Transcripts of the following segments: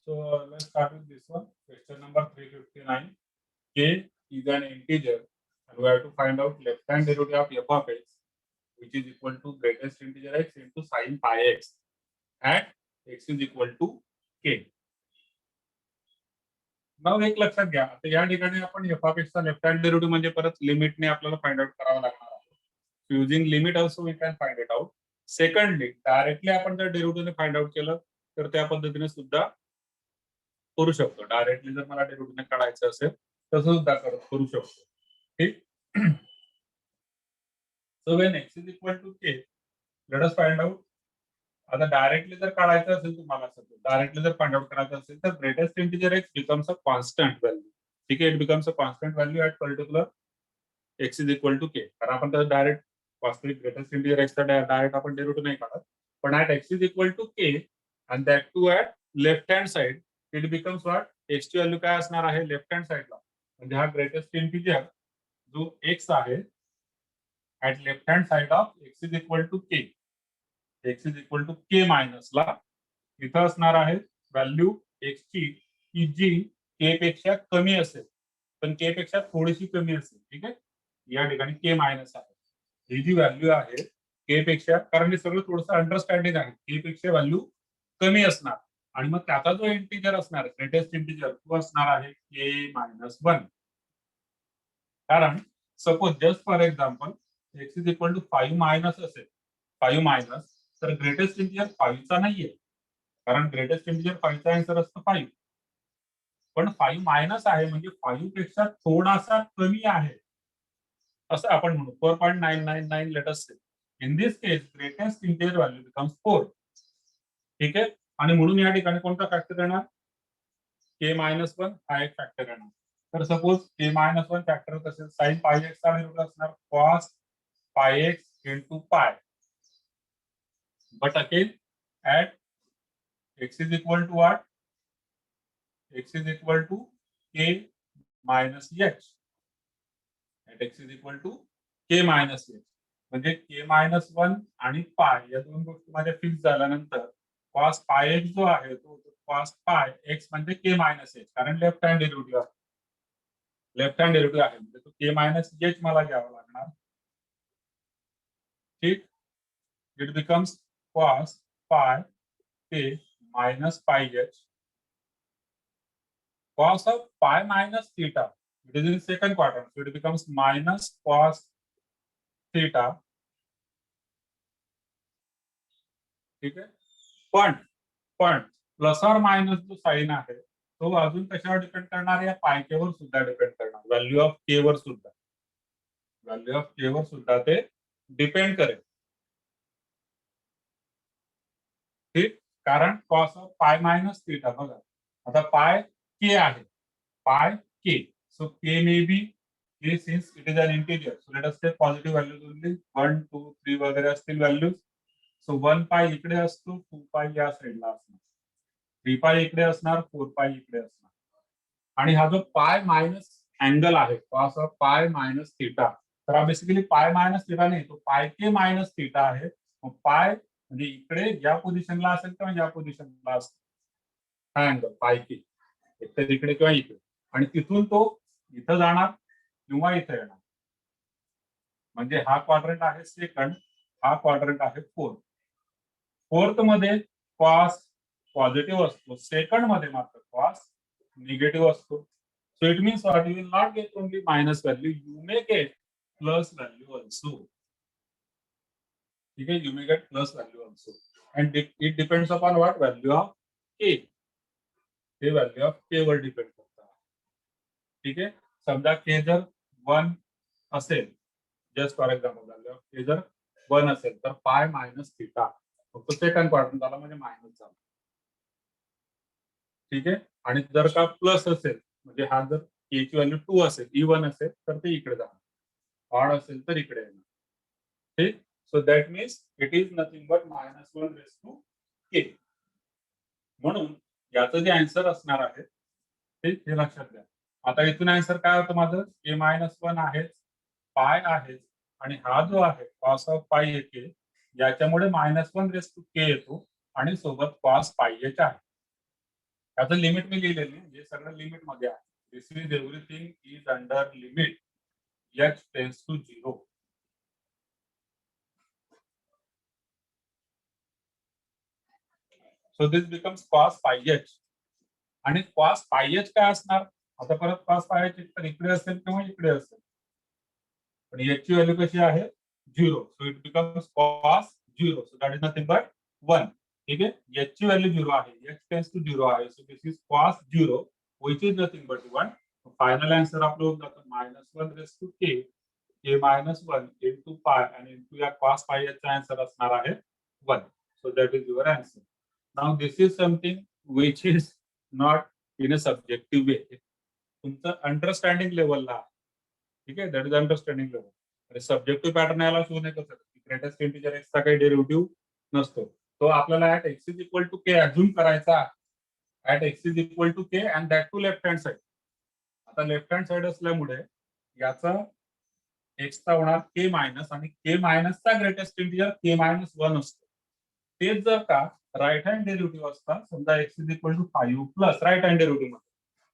So let's start with this one. Question number 359. K is an integer and we have to find out left hand derivative of f of x, which is equal to greatest integer x into sin pi x at x is equal to k. नाव एक लक्षात घ्या. आता या ठिकाणी आपण f of एक्सचा left hand derivative म्हणजे परत लिमिटने आपल्याला फाइंड आउट करावं लागणार आहे. Using limit also we can find it out. Secondly directly आपण जर डेरिव्हेटिव्हने फाइंड आउट केलं तर त्या पद्धतीने सुद्धा करू शकतो. डायरेक्टली जर मला डेरिव्हेटिव्हने काढायचं असेल तसं सुद्धा करू शकतो. ठीक. So when x is equal to k let us find out. आता डायरेक्टली जर काढायचं असेल तुम्हाला डायरेक्टली जर फाइंड आउट करायचं असेल तर greatest integer x becomes a constant value. ठीक आहे. It becomes a constant value at particular x is equal to k. कारण आपण तर डायरेक्ट वास्तविक ग्रेटेस्ट इंटिजर एक्सचा डायरेक्ट आपण डेरिव्हेटिव्ह नाही काढत, पण at x is equal to k and that too at left hand side it becomes what. एक्सची व्हॅल्यू काय असणार आहे लेफ्ट हँड साइडला, म्हणजे हा ग्रेटेस्ट इंटिजर जो एक्स आहे at left hand side of x is equal to k, x is equal to k minus ला इथं असणार आहे व्हॅल्यू एक्सची की जी के पेक्षा कमी असेल, पण के पेक्षा थोडीशी कमी असेल. ठीक आहे. या ठिकाणी के मायनस आहे. ही जी व्हॅल्यू आहे के पेक्षा, कारण हे सगळं थोडंसं अंडरस्टँडिंग आहे, के पेक्षा व्हॅल्यू कमी असणार आणि मग त्याचा जो इंटिजर असणार ग्रेटेस्ट इंटिजर तो असणार आहे के मायनस वन. कारण suppose just for example x is equal to 5 minus असेल, 5 मायनस, तर ग्रेटेस्ट इंटिजर 5 चा नाहीये, कारण ग्रेटेस्ट इंटिजर 5 चा आन्सर असतो 5, पण 5 मायनस आहे म्हणजे 5 पेक्षा थोडासा कमी आहे असं आपण म्हणू. 4.999 let us say. In this case greatest integer value becomes 4. ठीक आहे. आणि म्हणून या ठिकाणी कोणता फॅक्टर येणार के मायनस वन हा एक फॅक्टर येणार. तर suppose k minus one factor असेल साइन पाय एक्स चा डेरिव्हेटिव्ह असणार cos pi x into pi. But again at x is equal to what, x is equal to k minus h. At x is equal to k minus h म्हणजे k minus one आणि पाय या दोन गोष्टी माझ्या fix झाल्यानंतर cos pi x जो आहे तो कॉस पाय एक्स म्हणजे के मायनस एच, कारण लेफ्ट हँड डेरिव्हेटिव्ह आहे, लेफ्ट हँड डेरिव्हेटिव्ह आहे म्हणजे तो के मायनस एच मला घ्यावा लागणार. ठीक. It becomes cos pi k minus pi H. Cos of pi minus theta, it is in second quadrant, so it becomes minus cos theta. ठीक आहे. पण प्लस और मायनस जो साइन आहे तो अजून कशावर डिपेंड करणार आहे, पाय के वर सुद्धा डिपेंड करणार, व्हॅल्यू ऑफ के वर सुद्धा, व्हॅल्यू ऑफ के वर सुद्धा ते डिपेंड करेल. ठीक. कारण cos of pi minus theta बघा, आता पाय के आहे, pi k, so k may be k since it is an integer, so let us take positive values only 1 2 3 वगैरे असतील व्हॅल्यूज. सो 1 पाय इकडे असतो, 2 पाय या साईडला असणार, 3 पाय इकडे असणार, 4 पाय इकडे असणार. आणि हा जो पाय मायनस अँगल आहे cos of pi minus theta, तर हा बेसिकली पाय मायनस थीटा नाही, तो पाय के मायनस थीटा आहे. मग पाय म्हणजे इकडे या पोझिशनला असेल किंवा या पोझिशनला असेल हा अँगल पाय के, एकतर इकडे किंवा इकडे, आणि तिथून तो इथं जाणार किंवा इथं येणार. म्हणजे हा क्वाड्रंट आहे सेकंड, हा क्वाड्रंट आहे फोर्थ. फोर्थ मध्ये कॉस पॉझिटिव्ह असतो, सेकंड मध्ये मात्र कॉस निगेटिव्ह असतो. So it means what, you will not get only minus value, you may get plus value also. ठीक आहे. You may get plus value also and it depends upon what, value of k. ते value of के वर depend करतात. ठीक आहे. समजा के जर 1 असेल, just for example value of k जर 1 असेल तर पाय मायनस थीटा, फक्त सेकंड क्वाड्रंट झाला म्हणजे मायनस झाला. ठीक आहे. आणि जर का प्लस असेल म्हणजे हा जर के ची व्हॅल्यू 2 असेल, E1 असेल तर ते इकडे जाणार, ऑड असेल तर इकडे येणार. ठीक. So that means it is nothing but minus one raise to k. म्हणून याचं जे आन्सर असणार आहे ते लक्षात घ्या. आता इथून आन्सर काय होतं माझं, के मायनस वन आहेच, पाय आहे, आणि हा जो आहे कॉस ऑफ पाय के, याच्यामुळे मायनस वन रेस टू के येतो आणि सोबत कॉस पाय एच आहे. याचं लिमिट मी लिहिलेली, हे सगळं लिमिट मध्ये आहे. This is everything is under limit h tends to 0. So this becomes cos pi h. आणि cos pi h काय असणार? आता परत cos pi h तर इकडे असेल किंवा इकडे असेल, पण h ची व्हॅल्यू कशी आहे? 0. So it becomes cos 0. So that is nothing but 1. ठीक आहे, h ची व्हॅल्यू 0 आहे, h टेन्स टू 0 आहे. So this is cos 0 which is nothing but 1. Final answer आपलं होऊन जातं -1 raise to k, k -1 into pi आणि into या cos pi h चा आन्सर असणार आहे 1. So that is your answer. Now this is something which is not in a subjective way. तुमचं understanding लेवलला, ठीक आहे, that is understanding level. Subjective pattern याला शो नाही करत, ग्रेटेस्ट इंटिजर एक्सचा काही डेरिव्हेटिव्ह नसतो. तो आपल्याला at x is equal to k assume करायचा, at x is equal to k and that too left hand side. आता लेफ्ट हँड साइड असल्यामुळे याचा एक्सचा होणार के मायनस, आणि के मायनसचा ग्रेटेस्ट इंटिजर के -1 असतो. तेच जर का राईट हँड डेरिव्हेटिव्ह असता, समजा x is equal to 5 plus right hand derivative मध्ये,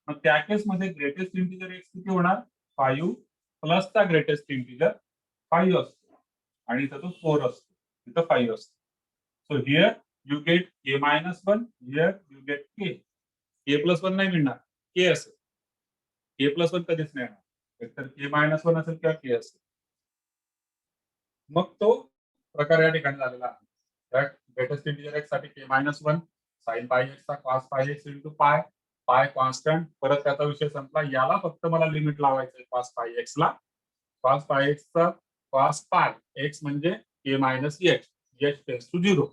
मग त्या केसमध्ये ग्रेटेस्ट इंटिजर एक्स किती होणार? 5 प्लसचा ग्रेटेस्ट इंटिजर 5 असतो, आणि इथं तो 4 असतो, इथं 5 असतो. So here you get k -1, here you get k. K +1 नाही मिळणार, के असेल. के +1 कधीच नाही येणार, एकतर के -1 असेल किंवा के असेल. मग तो प्रकार या ठिकाणी झालेला आहे. ग्रेटेस्ट इंटिजर एक्स साठी के -1, sin pi x चा cos pi x into पाय, पाय कॉन्स्टंट, परत त्याचा विषय संपला. याला फक्त मला लिमिट लावायचं cos pi x ला. cos pi x चा cos pi x म्हणजे k -h, h tends to 0.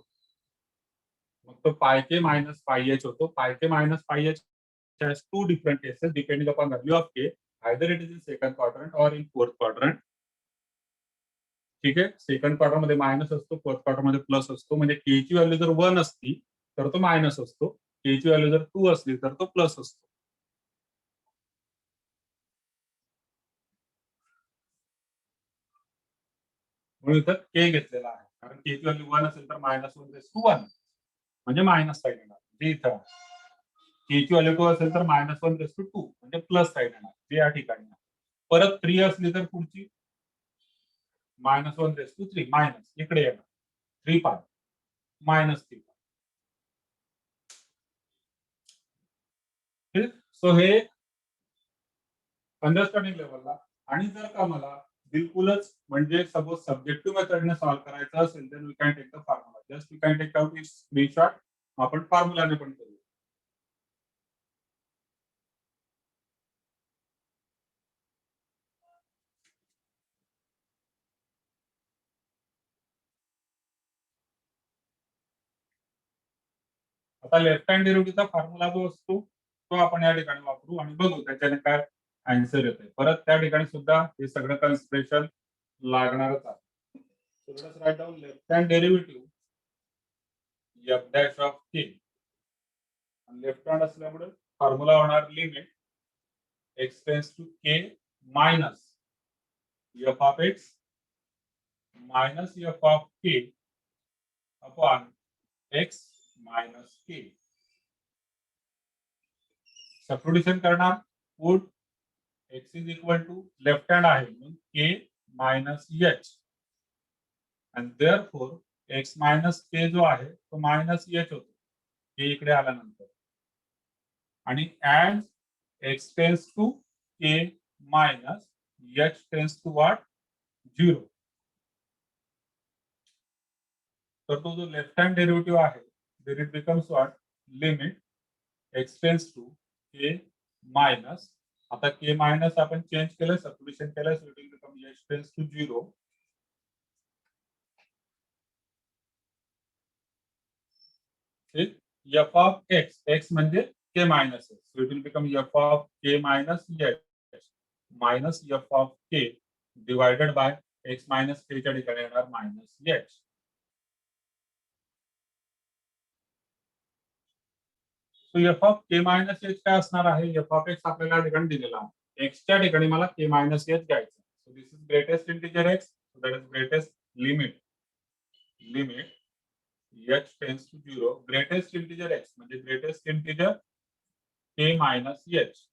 मग तो पाय के मायनस पाय एच होतो. Pi k minus pi h has two different cases depending upon value of k. Either it is in second quadrant or in fourth quadrant. ठीक आहे, second quarter मध्ये minus असतो, fourth quarter मध्ये plus असतो. म्हणजे के ची value जर 1 असती तर तो मायनस असतो, के ची व्हॅल्यू जर 2 असली तर तो प्लस असतो. म्हणून इथं के घेतलेला आहे, कारण के ची व्हॅल्यू 1 असेल तर -1 म्हणजे मायनस साईड येणार. जे इथं के ची व्हॅल्यू 2 असेल तर -1 म्हणजे प्लस साईड येणार, जे या ठिकाणी. परत 3 असली तर पुढची -1 मायनस इकडे येणार 3 पाय -3. सो हे अंडरस्टँडिंग लेवलला. आणि जर का मला बिलकुलच म्हणजे सपोज सब्जेक्टिव्ह मेथडने सॉल्व्ह करायचं असेल, then we can take the formula. Just we can take out its screenshot. आपण फॉर्म्युलाने पण करू. आता लेफ्ट हँड डेरिव्हेटिव्हचा फॉर्म्युला जो असतो तो आपण या ठिकाणी वापरू आणि बघू त्याच्याने काय आन्सर येते. परत त्या ठिकाणी सुद्धा हे सगळं कन्स्पिरेशन लागणारच आहे. So let's write down left hand derivative f dash of k. Left hand असल्यामुळे फॉर्म्युला होणार limit x tends to k minus f of x minus f of k upon x minus k. Substitution करणार, put x is equal to left hand आहे म्हणून k minus h, and therefore x minus k जो आहे तो minus h होतो k इकडे आल्यानंतर. आणि as x tends to k minus h tends to what 0. तर तो जो लेफ्ट हँड डेरिव्हेटिव्ह आहे, there it becomes what limit x tends to k minus. आता k मायनस आपण चेंज केलं, सबस्टिट्यूशन केलं, so it will become h tends to 0. f of x, x म्हणजे k minus x, so it will become f of k minus h minus f of k divided by x minus k च्या ठिकाणी येणार minus h. So f of k minus h काय असणार आहे? f of x आपल्याला या ठिकाणी दिलेला आहे, x च्या ठिकाणी मला k minus h घ्यायचं. So this is greatest integer x, so that is greatest limit h tends to 0. Greatest integer x म्हणजे greatest integer k minus h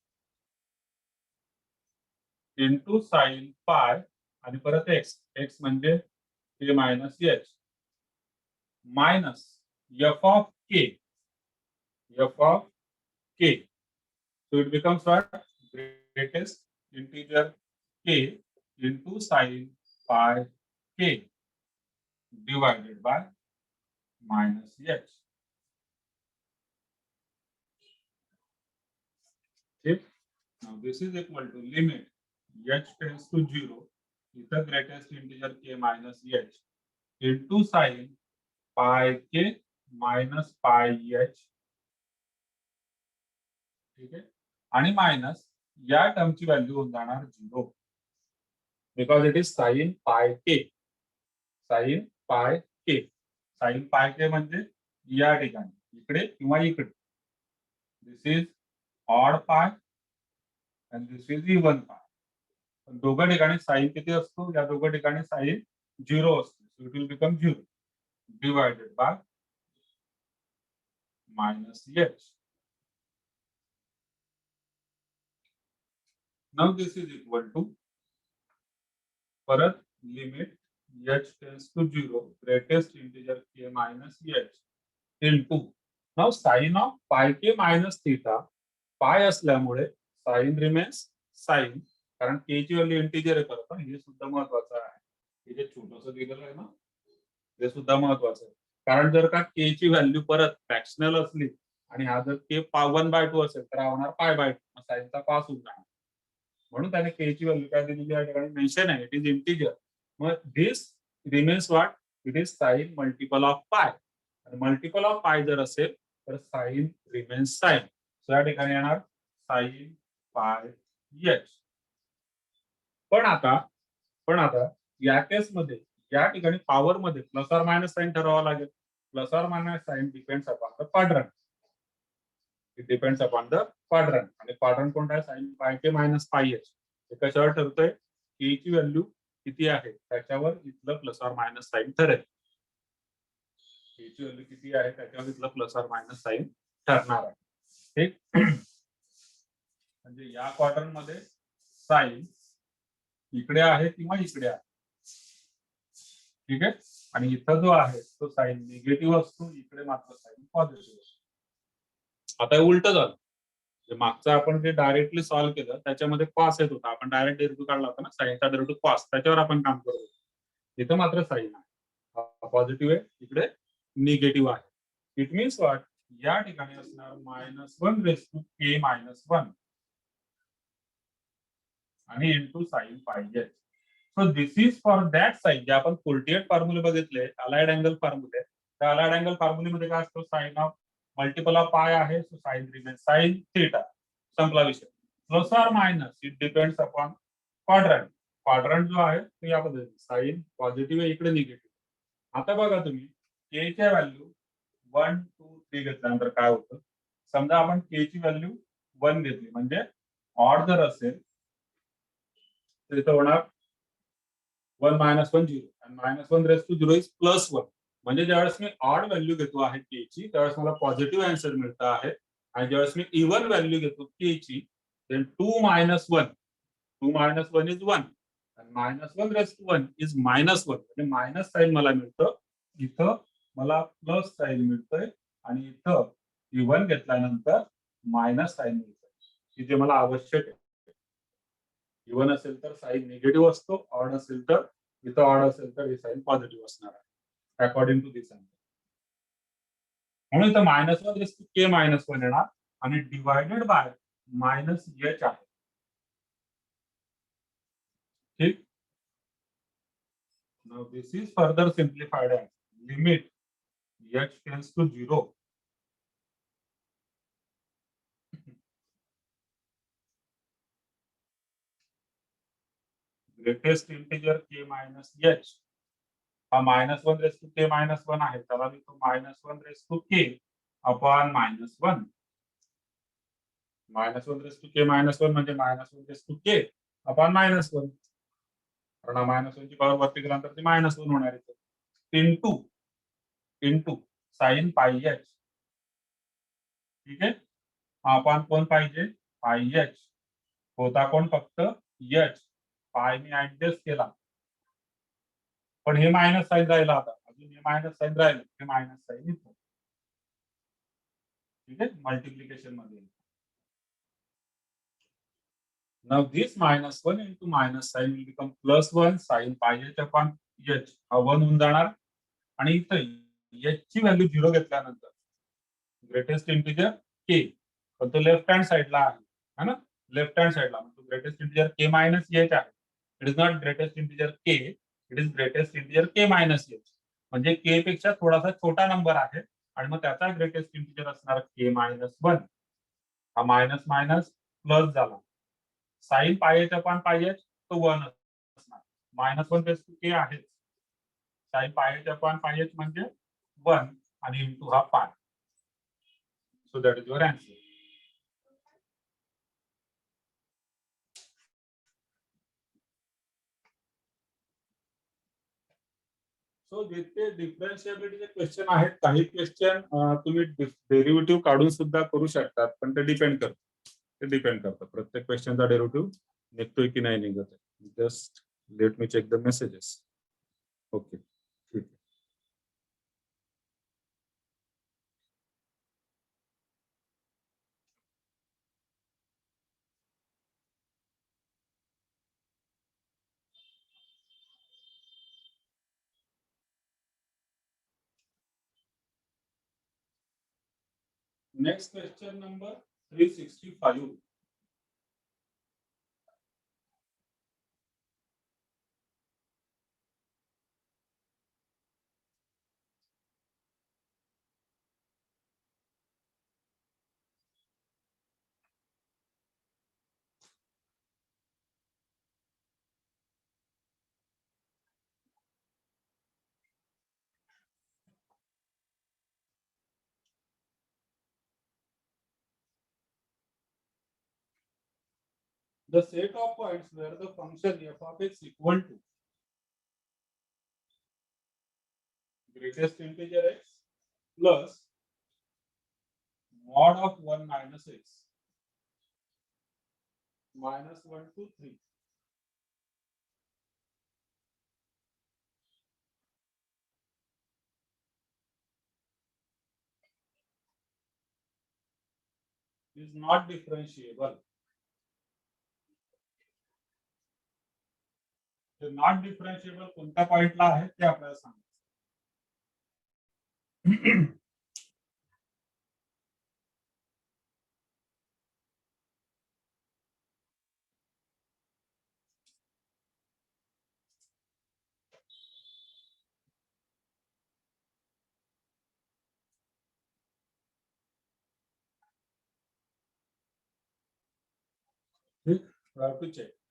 into sine pi आणि परत एक्स एक्स म्हणजे k minus h minus f of k f of k. So it becomes what? Greatest integer k into sin pi k divided by minus h. If now this is equal to limit h tends to 0 is the greatest integer k minus h into sin pi k minus pi h. ठीक आहे आणि minus या टर्मची value होऊन जाणार 0 because it is sign पाय के sign पाय के sign पाय के म्हणजे या ठिकाणी इकडे किंवा इकडे दिस इज ऑड पाय अँड दिस इज इवन पाय दोघं ठिकाणी साइन किती असतो या दोघं ठिकाणी साइन 0 असतो so it will become 0 divided by minus h now this is equal to परत limit h tends to 0 greatest integer k minus h into now sin of pi k minus theta pi असल्यामुळे sin remains sin कारण k ची value integer आहे परत हे सुद्धा महत्त्वाचं आहे हे जे छोटंसं दिलेलं आहे ना हे सुद्धा महत्त्वाचं आहे कारण जर का k ची व्हॅल्यू परत फ्रॅक्शनल असली आणि हा जर k 1/2 असेल तर होणार π/2 साइनचा पास होऊन जाणार म्हणून त्याने k ची व्हॅल्यू काय दिलेली या ठिकाणी मेन्शन आहे इट इज इंटिजर मग this remains what it is sine multiple of pi आणि मल्टिपल ऑफ पाय जर असेल तर साइन रिमेन्स साइन सो या ठिकाणी येणार साइन पाय एच पण आता या केसमध्ये या ठिकाणी पॉवर मध्ये प्लस ऑर मायनस साइन ठरवावं लागेल plus or minus sine depends upon the quadrant it depends upon the quadrant आणि क्वाड्रंट कोणता आहे साइन पाय के मायनस पाय एच हे कशावर ठरतोय के ची व्हॅल्यू किती आहे त्याच्यावर इथलं प्लस ऑर मायनस साइन ठरेल के ची व्हॅल्यू किती आहे त्याच्यावर इथलं प्लस ऑर मायनस साइन ठरणार आहे ठीक म्हणजे या क्वाड्रंट मध्ये साइन इकडे आहे किंवा इकडे आहे ठीक आहे आणि इथं जो आहे तो साइन निगेटिव्ह असतो इकडे मात्र साइन पॉझिटिव्ह असतो आता उलट झालं मागचं आपण जे डायरेक्टली सॉल्व्ह केलं त्याच्यामध्ये कॉस येत होता आपण डायरेक्ट डेरिव्हेटिव्ह काढला होता ना साइनचा डेरिव्हेटिव्ह कॉस त्याच्यावर आपण काम करत होतो इथं मात्र साइन आहे पॉझिटिव्ह आहे इकडे निगेटिव्ह आहे इट मीन्स व्हॉट या ठिकाणी असणार -1 -k-1 आणि इंटू साइन पाहिजे so this is for that sine जे आपण कोल्टिएट फॉर्म्युले बघितले अलाइड अँगल फॉर्म्युले त्या अलाइड अँगल फॉर्म्युलेमध्ये काय असतो साइन ऑफ मल्टिपल ऑफ पाय आहे so sine remains sine theta संपला विषय plus or minus it depends upon quadrant quadrant जो आहे तो या पद्धतीने साइन पॉझिटिव्ह आहे इकडे निगेटिव्ह आता बघा तुम्ही के च्या व्हॅल्यू 1 2 3 घेतल्यानंतर काय होतं समजा आपण के ची व्हॅल्यू 1 घेतली म्हणजे ऑड जर असेल तर इथं होणार 1 -1 0 आणि -1 रेस टू 0 इज +1 म्हणजे ज्यावेळेस मी ऑड व्हॅल्यू घेतो आहे के ची त्यावेळेस मला पॉझिटिव्ह आन्सर मिळतं आहे आणि ज्यावेळेस मी इव्हन व्हॅल्यू घेतो के ची देन 2 - 1 2 - 1 इज 1 आणि -1 रेस टू 1 इज -1 म्हणजे मायनस साइन मला मिळतं इथं मला प्लस साइन मिळतंय आणि इथं इव्हन घेतल्यानंतर मायनस साइन मिळतं की जे मला आवश्यक आहे इव्हन असेल तर साइन निगेटिव्ह असतो ऑड असेल तर इथं ऑड असेल तर हे साइन पॉझिटिव्ह असणार आहे अकॉर्डिंग टू दिस अँगल म्हणून इथं -1 रेस टू k-1 येणार आणि डिवायडेड बाय -h आहे ठीक now this is further simplified as limit h tends to 0 greatest integer k minus h हा -1 रेस टू k-1 आहे त्याला मी तो -1 raise to k upon -1 -1 raise to k-1 म्हणजे -1 रेस टू k अपॉन -1 कारण -1 ची पॉवर वरती गेल्यानंतर ती -1 होणार आहे इंटू साइन पाई h ठीक आहे आपण कोण पाहिजे, पाय एच होता कोण, फक्त एच. पाय मी ऍडजस्ट केला, पण हे मायनस साईन राहिला, आता अजून हे मायनस साईन राहिलं, हे मायनस साईन इथं. ठीक आहे, मल्टिप्लिकेशन मध्ये. Now this minus 1 into minus sign will become plus 1 sin pi h upon h. हा 1 होऊन जाणार, आणि इथं h ची व्हॅल्यू 0 घेतल्यानंतर ग्रेटेस्ट इंटिजर k, पण तो लेफ्ट हँड साइडला आहे ना, लेफ्ट हँड साइडला, तो greatest integer k minus h आहे. It is not greatest integer k, it is greatest integer k minus h. म्हणजे k पेक्षा थोडासा छोटा नंबर आहे, आणि मग त्याचा ग्रेटेस्ट इंटिजर असणार k मायनस 1. हा मायनस मायनस प्लस झाला. साइन पाय एच अपॉन पाय एच तो 1 असणार, मायनस 1 बेस टू के आहे. साइन पाय एच अपॉन पाय एच म्हणजे 1 आणि इंटू हा पाय. So that is your answer. So जिथे डिफरन्शिएबिलिटीचे क्वेश्चन आहेत, काही क्वेश्चन तुम्ही डेरिव्हेटिव्ह काढून सुद्धा करू शकतात, पण ते डिपेंड करतं प्रत्येक क्वेश्चनचा डेरिव्हेटिव्ह निघतोय की नाही निघत आहे. Just let me check the messages. Okay, ठीक आहे. Next question number 365. The set of points where the function f of x equal to greatest integer x plus mod of 1 minus x minus 1 to 3 is not differentiable. The not differentiable कोणत्या पॉइंटला आहे ते आपल्याला सांगायचं.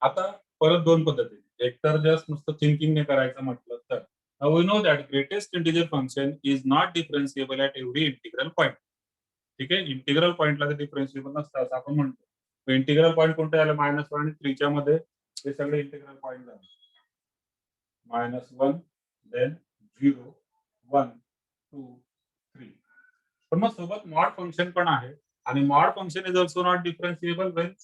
आता परत दोन पद्धती, एक तर जस्ट नुसतं थिंकिंग ने करायचं म्हटलं तर we know that greatest integer function is not differentiable at every integral point. ठीक आहे, इंटिग्रल पॉइंटला ते डिफरन्शिएबल नसतं असं आपण म्हणतो. इंटिग्रल पॉइंट कोणते आले, -1 आणि 3 च्या मध्ये हे सगळे इंटिग्रल पॉइंट झाले. -1 देन 0 1 2 3. पण मग सोबत मॉड फंक्शन पण आहे, आणि mod function is also not differentiable when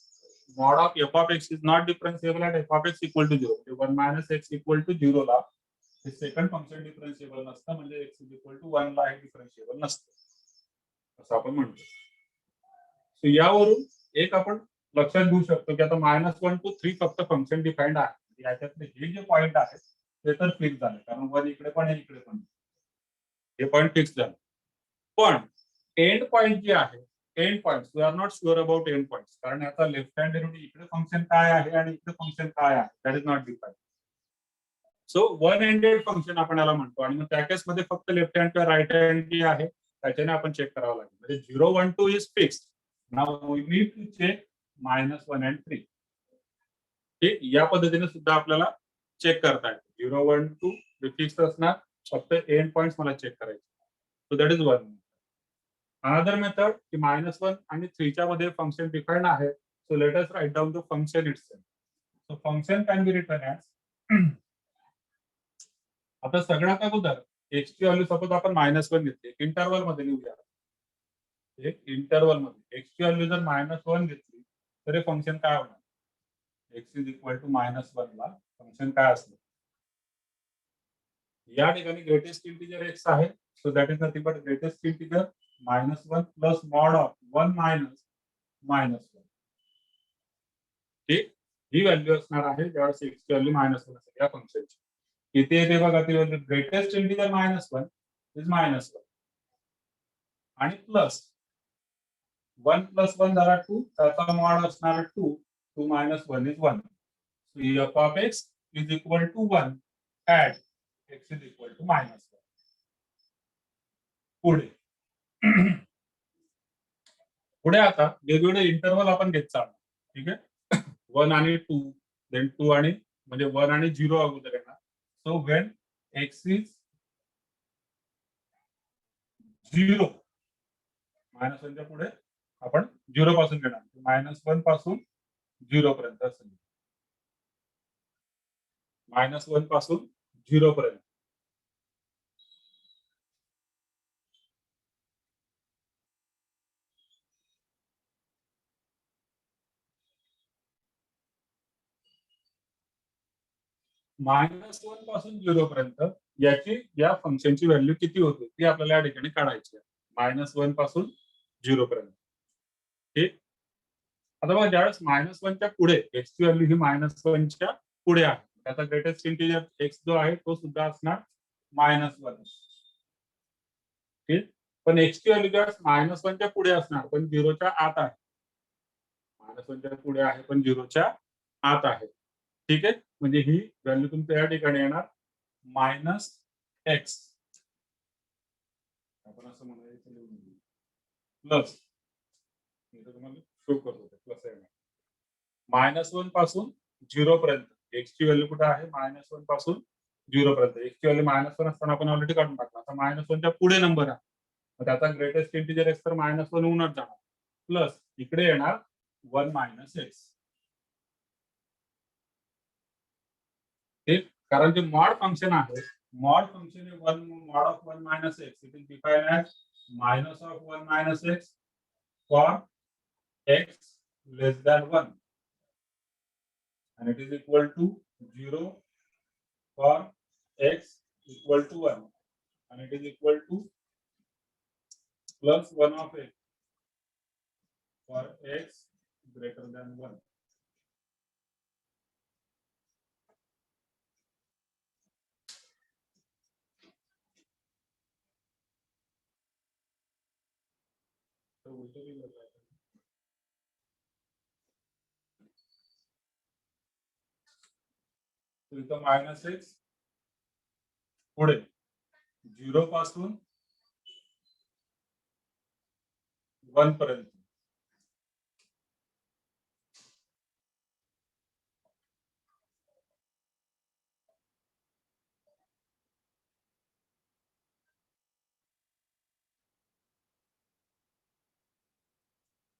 mod of f of x is not differentiable at f of x equal to 0. 1 minus x equal to 0 ला हे सेकंड फंक्शन डिफरन्शिएबल नसतं, म्हणजे x is equal to 1 ला हे डिफरन्शिएबल नसतं असं आपण म्हणतो. सो यावरून एक आपण लक्षात घेऊ शकतो की आता -1 to 3 फक्त फंक्शन डिफाइंड आहे, याच्यातले हे जे पॉइंट आहेत ते तर फिक्स झाले, कारण 1 इकडे पण इकडे पण हे पॉइंट फिक्स झाले. पण एंड पॉइंट जे आहे, end points we are not sure about end points, कारण याचा लेफ्ट हँड डेरिव्हेटिव्ह इकडे फंक्शन काय आहे आणि इकडे फंक्शन काय आहे that is not defined. So one ended function आपण याला म्हणतो, आणि मग त्या केसमध्ये फक्त लेफ्ट हँड किंवा राईट हँड जे आहे त्याच्याने आपण चेक करावं लागेल. म्हणजे 0 1 2 is fixed. Now we need to check -1 and 3. ठीक, या पद्धतीने सुद्धा आपल्याला चेक करता येईल. 0 1 2 हे फिक्स असणार, फक्त एंड पॉइंट्स मला चेक करायचे. So that is one. Another method की -1 आणि 3 च्या मध्ये फंक्शन डिफाइंड आहे. So let us write down the function itself. So function can be written as, आता सगळ्यात अगोदर x ची व्हॅल्यू सपोज आपण -1 घेतली, इंटरवल मध्ये लिहूया. एक इंटरवल मध्ये x ची व्हॅल्यू जर -1 घेतली तर हे फंक्शन काय होणार? x इज इक्वल टू -1 ला फंक्शन काय असणार? या ठिकाणी ग्रेटेस्ट इंटिजर x आहे, so that is nothing but greatest integer -1 plus mod of 1 minus -1. ठीक, ही व्हॅल्यू असणार आहे ज्यावेळेस x ची व्हॅल्यू -1 असेल या फंक्शनची. किती येते बघा ती व्हॅल्यू, ग्रेटेस्ट इंटिजर -1 इज -1 आणि प्लस 1 प्लस 1 झाला 2, त्याचा मॉड असणार 2, 2 minus 1 is 1. So f of x is equal to 1 at x is equal to -1. पुढे पुढे आता वेगवेगळे इंटरवल आपण घेत चाललो. ठीक आहे, 1 आणि 2, देन 2 आणि म्हणजे 1 आणि 0 अगोदर येणार. सो व्हेन x इज 0, -1 च्या पुढे आपण 0 पासून घेणार, -1 पासून 0 पर्यंत असेल. -1 पासून 0 पर्यंत. -1 पासून 0 पर्यंत याची या फंक्शनची व्हॅल्यू किती होते ती आपल्याला या ठिकाणी काढायची आहे. -1 पासून 0 पर्यंत. ठीक, आता बघा ज्यावेळेस -1 च्या पुढे x ची व्हॅल्यू ही -1 च्या पुढे आहे, त्याचा ग्रेटेस्ट इंटिजर x जो आहे तो सुद्धा असणार -1. ठीक, पण x ची व्हॅल्यू ज्यावेळेस -1 च्या पुढे असणार पण 0 च्या आत आहे. -1 च्या पुढे आहे पण 0 च्या आत आहे. ठीक आहे, म्हणजे ही व्हॅल्यू तुमच्या या ठिकाणी येणार -x. आपण असं म्हणायचं प्लस, मी तुम्हाला शो करतो प्लस येणार -1 पासून 0 पर्यंत. x ची व्हॅल्यू कुठे आहे? -1 पासून 0 पर्यंत. x ची व्हॅल्यू -1 असताना आपण ऑलरेडी काढून टाकला. आता -1 च्या पुढे नंबर आहे, मग त्याचा ग्रेटेस्ट इंटिजर x तर -1 होऊनच जाणार. प्लस इकडे येणार 1 - x. ठीक, कारण जे मॉड फंक्शन आहे, मॉड फंक्शन हे 1 mod of 1 - x, it is defined as minus of 1 - x for x less than 1 and it is equal to 0 for x equal to 1 and it is equal to plus 1 of x for x greater than 1. So उलटे भी लग रहा है. तो इथं -x पुढे 0 पासून 1 पर्यंत.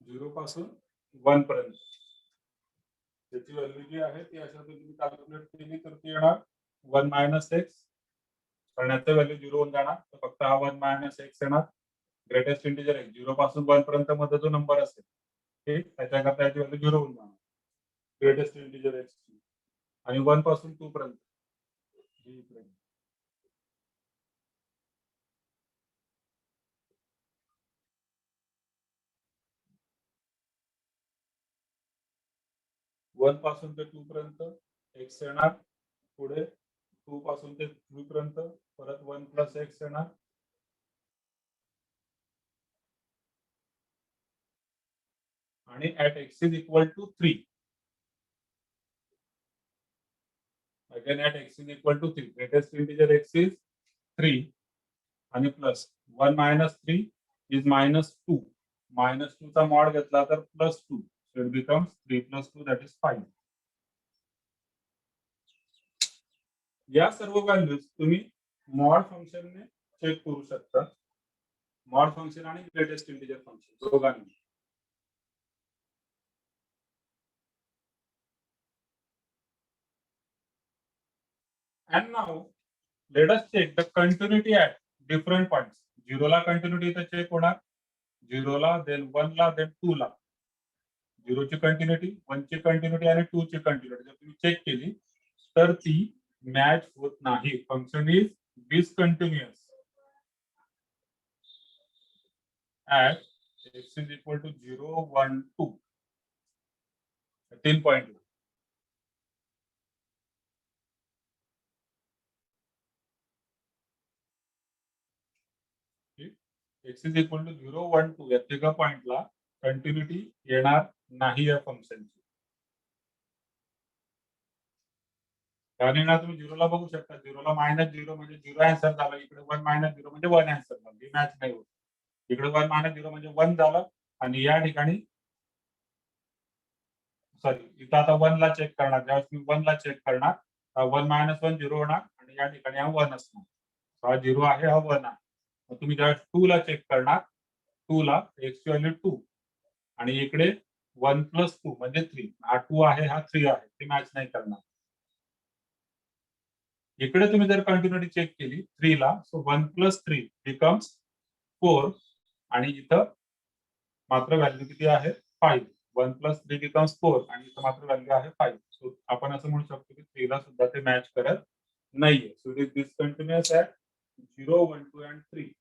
झिरो पासून 1 पर्यंत त्याची व्हॅल्यू जी आहे ती अशा पद्धतीने कॅल्क्युलेट केली तर ती येणार 1 - x. कारण याचं व्हॅल्यू 0 होऊन जाणार, तर फक्त हा 1 - x येणार. ग्रेटेस्ट इंटिजर आहे 0 पासून 1 पर्यंत मध्ये जो नंबर असेल, ठीक, त्याच्याकरता याची व्हॅल्यू 0 होऊन जाणार ग्रेटेस्ट इंटिजर x आणि 1 पासून 2 पर्यंत. 1 पासून ते 2 पर्यंत x येणार. पुढे 2 पासून ते 3 पर्यंत परत 1 प्लस x येणार. आणि at x is equal to 3. Again at x is equal to 3 greatest integer x is 3 आणि प्लस 1 - 3 इज -2. -2 चा मॉड घेतला तर +2. So it becomes 3 + 2 that is 5. या सर्व व्हॅल्यूज तुम्ही मॉड फंक्शनने चेक करू शकता. मॉड फंक्शन आणि ग्रेटेस्ट इंटिजर फंक्शन दोघांनी. And now let us check the continuity at different points. 0 ला कंटिन्युटी इथे चेक होणार, झिरोला, देन 1ला, देन 2ला. 0ची कंटिन्युटी, 1ची कंटिन्युटी आणि 2ची कंटिन्युटी जर तुम्ही चेक केली तर ती मॅच होत नाही. Function is discontinuous at x is equal to 0, 1, 2. 3 point. X is equal to 0, 1, 2 या तिघा पॉइंटला कंटिन्युटी येणार नाही या फंक्शनची. कारण ना तुम्ही 0ला बघू शकता, 0ला -0 म्हणजे 0 आन्सर झाला, इकडे 1 -0 म्हणजे 1 आन्सर झाला. ही मॅच नाही होत. इकडे 1 -0 म्हणजे 1 झालं आणि या ठिकाणी सॉरी इथं आता 1ला चेक करणार. ज्यावेळेस तुम्ही 1ला चेक करणार 1 - 1 0 होणार आणि या ठिकाणी हा 1 असणार. हा 0 आहे, हा 1 आहे. मग तुम्ही ज्यावेळेस 2ला चेक करणार, 2ला एक्सची व्हॅल्यू 2 आणि इकडे 1 + 2 म्हणजे 3. हा 2 आहे, हा 3 आहे. ती मॅच नाही करणार. इकडे तुम्ही जर कंटिन्युटी चेक केली 3ला, सो 1 + 3 बिकम्स 4 आणि इथं मात्र व्हॅल्यू किती आहे 5. 1 + 3 बिकम्स 4 आणि इथं मात्र व्हॅल्यू आहे 5. सो आपण असं म्हणू शकतो की 3ला सुद्धा ते मॅच करत नाहीये. So it is discontinuous at 0, 1, 2 and 3.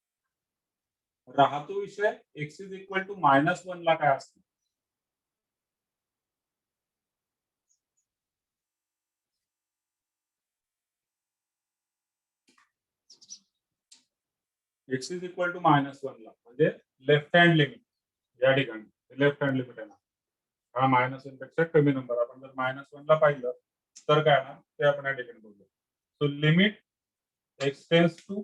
राहतो विषय x इज इक्वल टू -1 ला काय असतं. x इज इक्वल टू -1 ला म्हणजे लेफ्ट हँड लिमिट या ठिकाणी लेफ्ट हँड लिमिट आहे ना. हा -1 पेक्षा कमी नंबर. आपण जर -1 ला पाहिलं तर काय ना ते आपण या ठिकाणी बघूया. So limit x tends to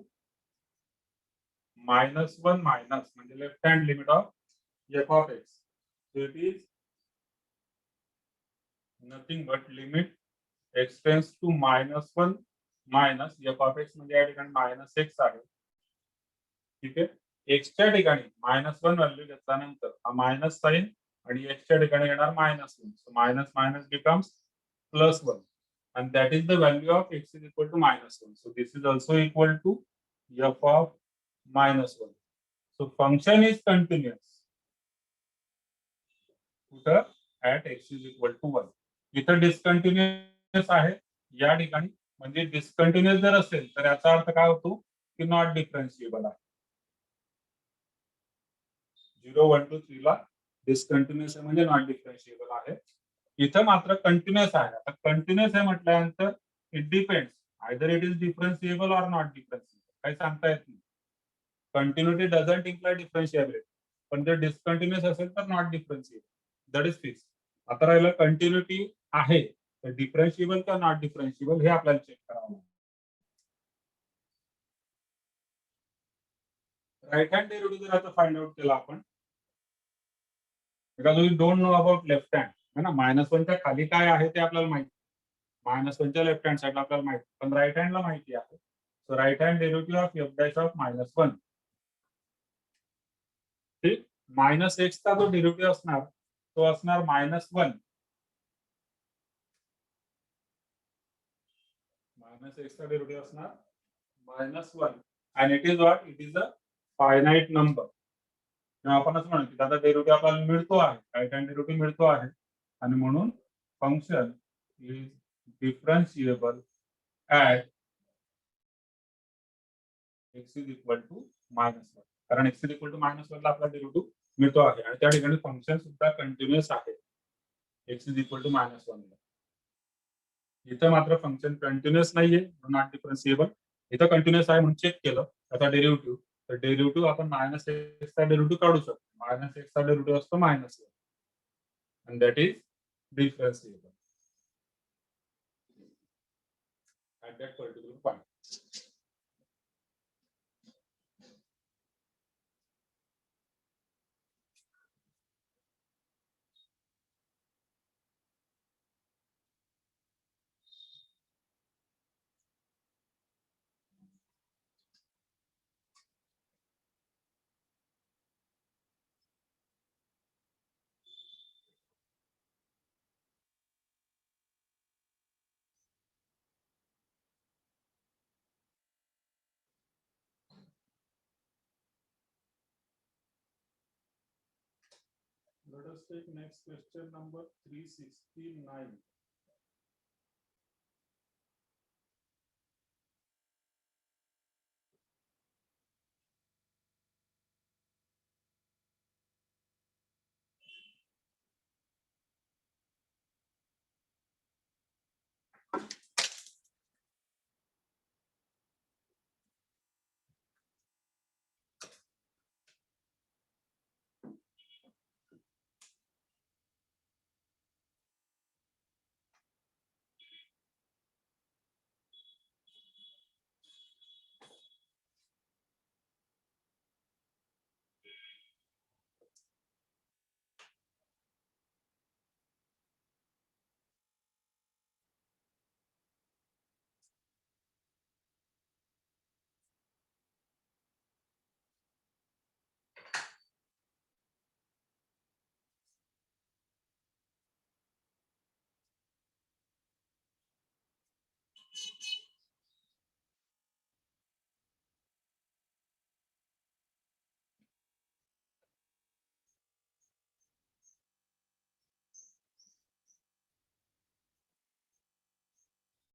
-1 minus म्हणजे left hand limit of f of x. So it is nothing but limit x tends to -1 minus f of x म्हणजे या ठिकाणी -x आहे. ठीक आहे. एक्सच्या ठिकाणी -1 व्हॅल्यू घेतल्यानंतर हा मायनस साइन आणि एक्सच्या ठिकाणी येणार -1. So minus minus becomes +1 and that is the value of x is equal to -1. So this is also equal to f of -1. So function is continuous. कुठं at x is equal to 1. इथं डिस्कंटिन्युअस आहे या ठिकाणी. म्हणजे डिस्कंटिन्युअस जर असेल तर याचा अर्थ काय होतो की नॉट डिफरन्शिएबल आहे. 0, 1, 2, 3 ला डिस्कंटिन्युअस आहे म्हणजे नॉट डिफरन्शिएबल आहे. इथं मात्र कंटिन्युअस आहे. आता कंटिन्युअस आहे म्हटल्यानंतर it depends either it is differentiable or not differentiable. काही सांगता येत नाही. Continuity doesn't imply differentiability. पण जर डिस्कंटिन्युअस असेल तर not differentiable. That is fix. आता राहिलं कंटिन्युटी आहे तर डिफरन्शिएबल का नॉट डिफरन्शिएबल हे आपल्याला चेक करावं लागेल. राईट हँड डेरिव्हेटिव्ह जर आता फाइंड आउट केला आपण, because we don't know about left hand है ना. -1च्या खाली काय आहे ते आपल्याला माहिती. -1च्या लेफ्ट हँड साईडला आपल्याला माहिती, पण राईट हँडला माहिती आहे. So right hand derivative of f dash of -1. ठीक. -x चा जो डेरिव्हेटिव्ह असणार तो असणार -1. -x चा डेरिव्हेटिव्ह असणार -1 and it is what? It is a finite number. तेव्हा आपण असं म्हणू की त्याचा डेरिव्हेटिव्ह आपल्याला मिळतो आहे, राईट हँड डेरिव्हेटिव्ह मिळतो आहे आणि म्हणून function is differentiable at x is equal to -1. कारण x इज इक्वल टू -1 ला आपला डेरिव्हेटिव्ह मिळतो आहे आणि त्या ठिकाणी फंक्शन सुद्धा कंटिन्युअस आहे x इज इक्वल टू -1 ला. इथं मात्र फंक्शन कंटिन्युअस नाहीये, नॉट डिफरन्शिएबल. इथं कंटिन्युअस आहे म्हणून चेक केलं त्याचा डेरिव्हेटिव्ह. तर डेरिव्हेटिव्ह आपण -x चा डेरिव्हेटिव्ह काढू शकतो. -x चा डेरिव्हेटिव्ह असतो -1 and that is differentiable at that particular point. Let us take next question number 369.